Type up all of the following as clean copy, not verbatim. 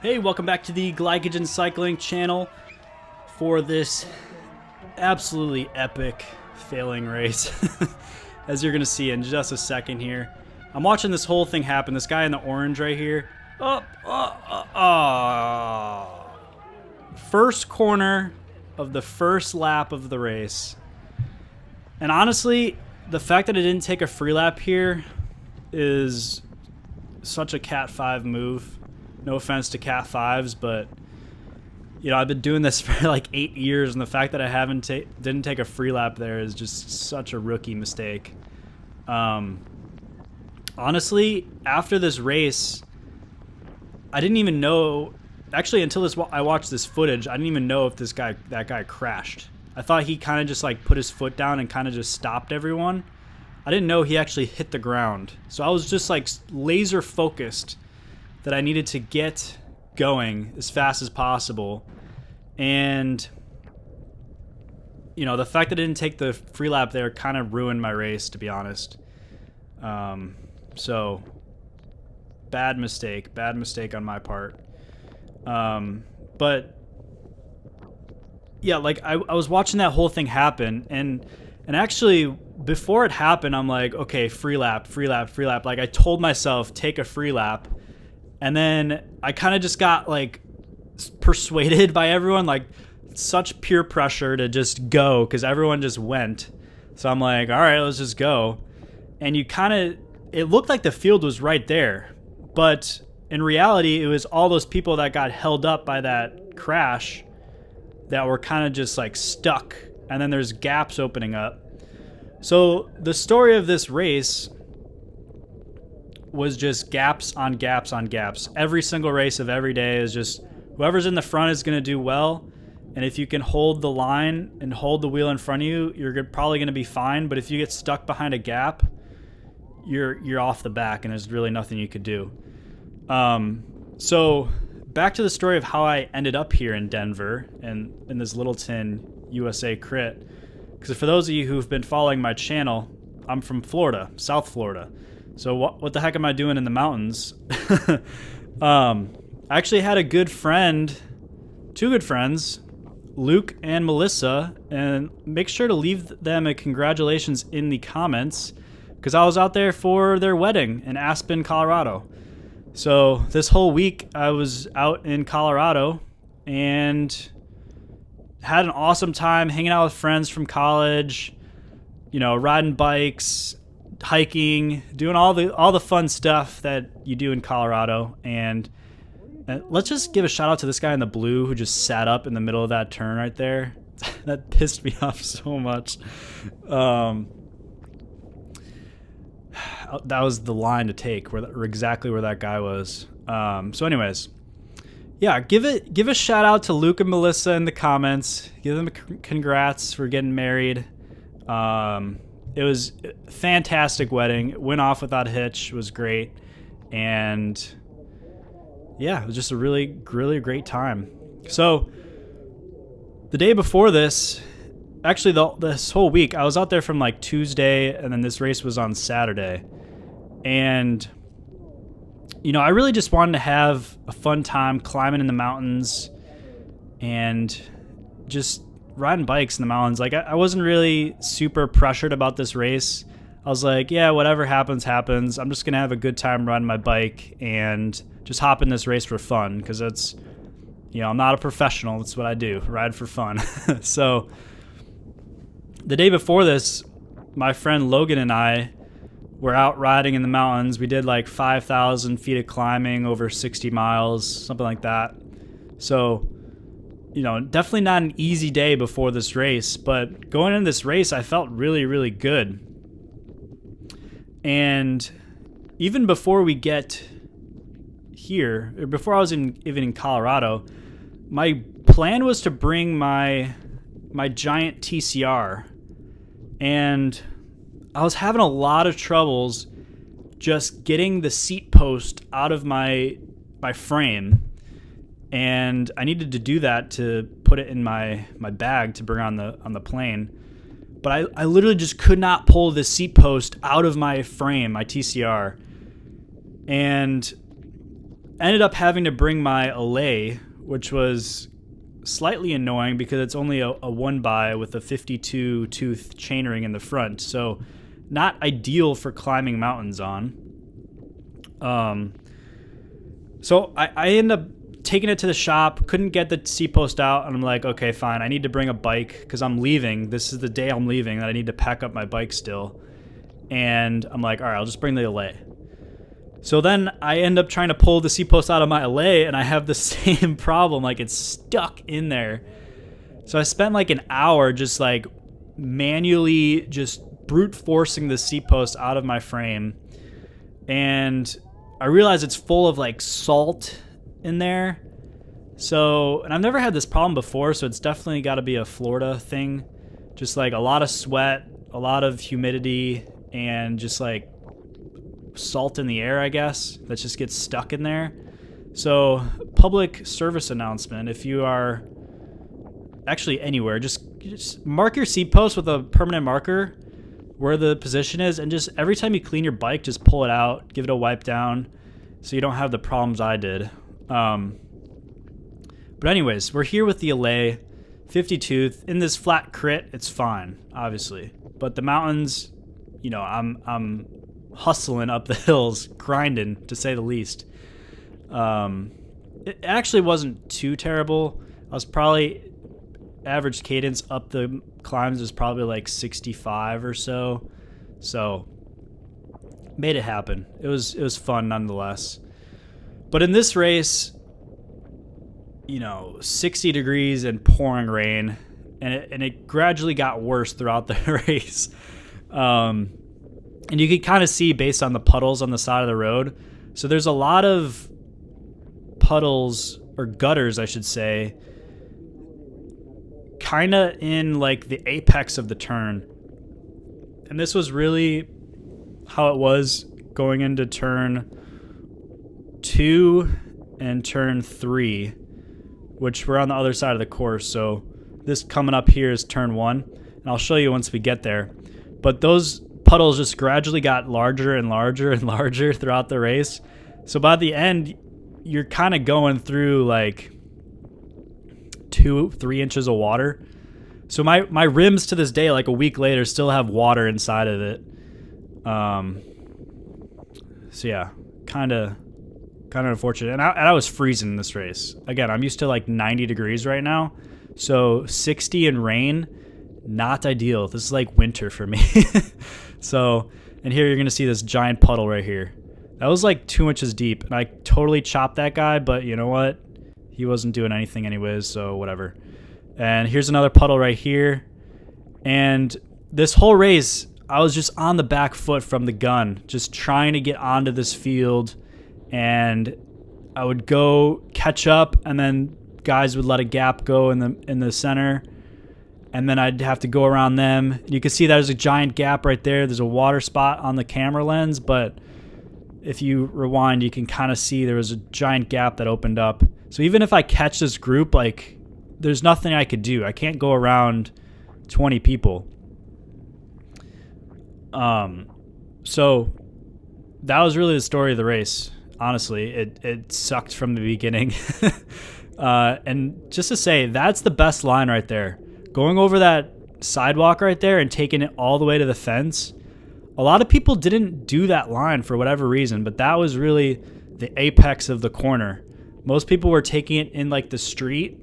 Hey, welcome back to the Glycogen Cycling channel for this absolutely epic failing race, as you're going to see in just a second here. I'm watching this whole thing happen. This guy in the orange right here. First corner of the first lap of the race. And honestly, the fact that I didn't take a free lap here is such a Cat 5 move. No offense to Cat 5s, but you know, I've been doing this for like 8 years, and the fact that I didn't take a free lap there is just such a rookie mistake. Honestly, after this race, I didn't even know. Actually, until I watched this footage, I didn't even know if that guy crashed. I thought he kind of just like put his foot down and kind of just stopped everyone. I didn't know he actually hit the ground. So I was just like laser focused that I needed to get going as fast as possible. And, you know, the fact that I didn't take the free lap there kind of ruined my race, to be honest. So, bad mistake on my part. But, yeah, like, I was watching that whole thing happen, and actually, before it happened, I'm like, okay, free lap. Like, I told myself, take a free lap. And then I kind of just got like persuaded by everyone, like such peer pressure to just go because everyone just went. So I'm like, all right, let's just go. And it looked like the field was right there. But in reality, it was all those people that got held up by that crash that were kind of just like stuck. And then there's gaps opening up. So the story of this race was just gaps on gaps on gaps. Every single race of every day is just whoever's in the front is going to do well. And if you can hold the line and hold the wheel in front of you, you're probably going to be fine. But if you get stuck behind a gap, you're off the back and there's really nothing you could do. So back to the story of how I ended up here in Denver and in this Littleton USA Crit. Because for those of you who've been following my channel, I'm from Florida, South Florida. So what the heck am I doing in the mountains? I actually had two good friends, Luke and Melissa, and make sure to leave them a congratulations in the comments because I was out there for their wedding in Aspen, Colorado. So this whole week I was out in Colorado and had an awesome time hanging out with friends from college, you know, riding bikes, hiking, doing all the fun stuff that you do in Colorado. And let's just give a shout out to this guy in the blue who just sat up in the middle of that turn right there. That pissed me off so much. That was the line to take, exactly where that guy was. So anyways, yeah, give a shout out to Luke and Melissa in the comments. Give them a congrats for getting married. It was a fantastic wedding. It went off without a hitch. It was great. And yeah, it was just a really, really great time. So the day before this, actually this whole week, I was out there from like Tuesday, and then this race was on Saturday. And, you know, I really just wanted to have a fun time climbing in the mountains and just riding bikes in the mountains. Like I wasn't really super pressured about this race. I was like, yeah, whatever happens. I'm just going to have a good time riding my bike and just hop in this race for fun. Cause that's, you know, I'm not a professional. That's what I do. Ride for fun. So the day before this, my friend Logan and I were out riding in the mountains. We did like 5,000 feet of climbing over 60 miles, something like that. So, you know, definitely not an easy day before this race, but going into this race, I felt really, really good. And even before we get here, or before I was even in Colorado, my plan was to bring my giant TCR, and I was having a lot of troubles just getting the seat post out of my frame. And I needed to do that to put it in my bag to bring on the plane. But I literally just could not pull the seat post out of my frame, my TCR. And ended up having to bring my allay, which was slightly annoying because it's only a 1x with a 52 tooth chainring in the front, so not ideal for climbing mountains on. So I ended up taking it to the shop, couldn't get the C-post out, and I'm like, okay, fine, I need to bring a bike because I'm leaving. This is the day I'm leaving that I need to pack up my bike still. And I'm like, all right, I'll just bring the allay. So then I end up trying to pull the C-post out of my allay, and I have the same problem. Like, it's stuck in there. So I spent like an hour just like manually just brute forcing the C-post out of my frame. And I realized it's full of like salt in there. So, and I've never had this problem before, so it's definitely got to be a Florida thing. Just like a lot of sweat, a lot of humidity, and just like salt in the air, I guess, that just gets stuck in there. So, public service announcement: if you are actually anywhere, just mark your seat post with a permanent marker where the position is, and just every time you clean your bike, just pull it out, give it a wipe down, so you don't have the problems I did. But anyways, we're here with the allay, 50 tooth in this flat crit. It's fine, obviously, but the mountains, you know, I'm hustling up the hills, grinding to say the least. It actually wasn't too terrible. I was probably average cadence up the climbs was probably like 65 or so. So made it happen. It was fun nonetheless. But in this race, you know, 60 degrees and pouring rain, and it gradually got worse throughout the race. And you could kind of see based on the puddles on the side of the road. So there's a lot of puddles, or gutters, I should say, kind of in like the apex of the turn. And this was really how it was going into turn 2 and turn 3, which were on the other side of the course. So this coming up here is turn 1, and I'll show you once we get there. But those puddles just gradually got larger and larger and larger throughout the race. So by the end, you're kind of going through like 2-3 inches of water. So my rims to this day, like a week later, still have water inside of it. So yeah, kind of unfortunate. And I was freezing in this race. Again, I'm used to like 90 degrees right now. So 60 and rain, not ideal. This is like winter for me. So, and here you're going to see this giant puddle right here. That was like 2 inches deep, and I totally chopped that guy, but you know what? He wasn't doing anything anyways, so whatever. And here's another puddle right here. And this whole race, I was just on the back foot from the gun, just trying to get onto this field, and I would go catch up, and then guys would let a gap go in the center, and then I'd have to go around them. You can see there's a giant gap right there. There's a water spot on the camera lens, but if you rewind, you can kind of see there was a giant gap that opened up. So even if I catch this group, like, there's nothing I could do. I can't go around 20 people. So that was really the story of the race. Honestly, it sucked from the beginning. And just to say, that's the best line right there. Going over that sidewalk right there and taking it all the way to the fence. A lot of people didn't do that line for whatever reason, but that was really the apex of the corner. Most people were taking it in like the street.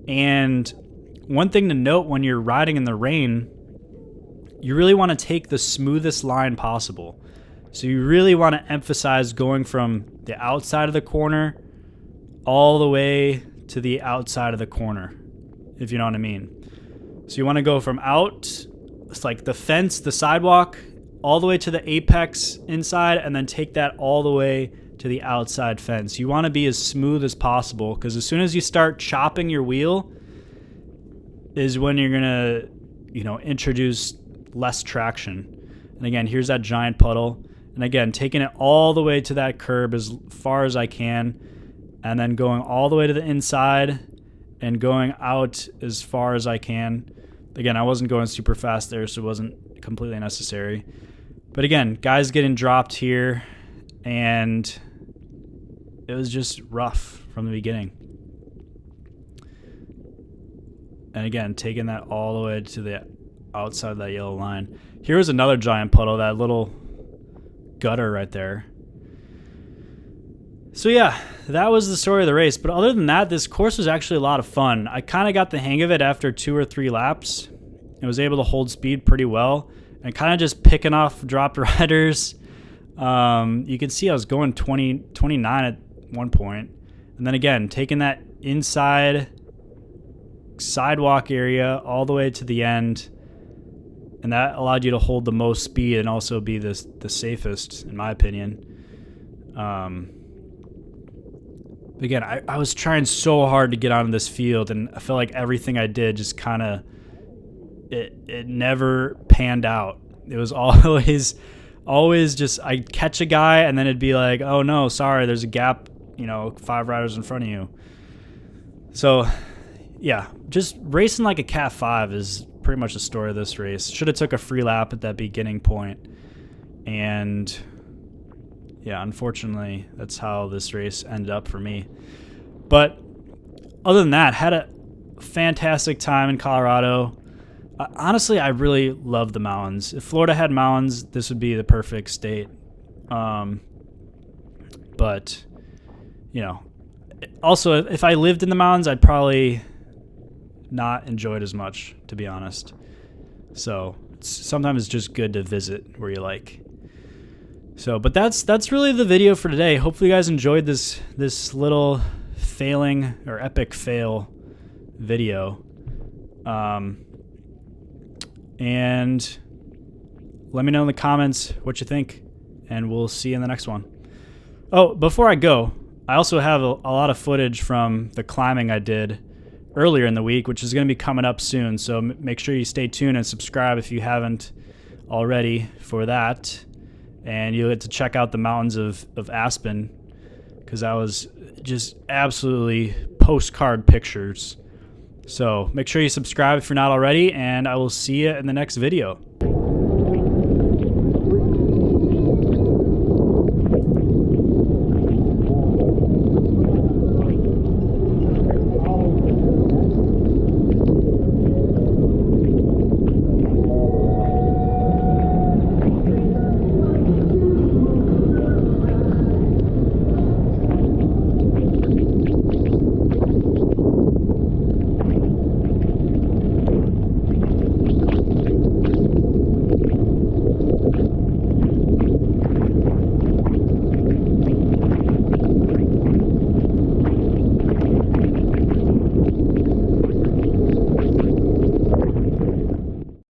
And one thing to note when you're riding in the rain, you really want to take the smoothest line possible. So you really want to emphasize going from the outside of the corner all the way to the outside of the corner, if you know what I mean. So you want to go from out, it's like the fence, the sidewalk, all the way to the apex inside, and then take that all the way to the outside fence. You want to be as smooth as possible, because as soon as you start chopping your wheel is when you're going to, you know, introduce less traction. And again, here's that giant puddle. And again, taking it all the way to that curb as far as I can, and then going all the way to the inside and going out as far as I can. Again, I wasn't going super fast there, so it wasn't completely necessary. But again, guys getting dropped here, and it was just rough from the beginning. And again, taking that all the way to the outside of that yellow line. Here was another giant puddle, that little gutter right there. So yeah, that was the story of the race. But other than that, this course was actually a lot of fun. I kind of got the hang of it after 2 or 3 laps. I was able to hold speed pretty well and kind of just picking off dropped riders. You can see I was going 29 at one point. And then again, taking that inside sidewalk area all the way to the end. And that allowed you to hold the most speed and also be the safest, in my opinion. Again, I was trying so hard to get onto this field, and I felt like everything I did just kind of, it never panned out. It was always just, I'd catch a guy, and then it'd be like, oh no, sorry, there's a gap, 5 riders in front of you. So, yeah, just racing like a Cat 5 is pretty much the story of this race. Should have took a free lap at that beginning point, and yeah, unfortunately, that's how this race ended up for me. But other than that, had a fantastic time in Colorado. Honestly, I really love the mountains. If Florida had mountains, this would be the perfect state. But, also, if I lived in the mountains, I'd probably not enjoy it as much, to be honest. So sometimes it's just good to visit where you like. So, but that's really the video for today. Hopefully you guys enjoyed this little failing or epic fail video. And let me know in the comments what you think, and we'll see you in the next one. Oh, before I go, I also have a lot of footage from the climbing I did earlier in the week, which is going to be coming up soon. So make sure you stay tuned and subscribe if you haven't already for that. And you'll get to check out the mountains of Aspen, because that was just absolutely postcard pictures. So make sure you subscribe if you're not already, and I will see you in the next video.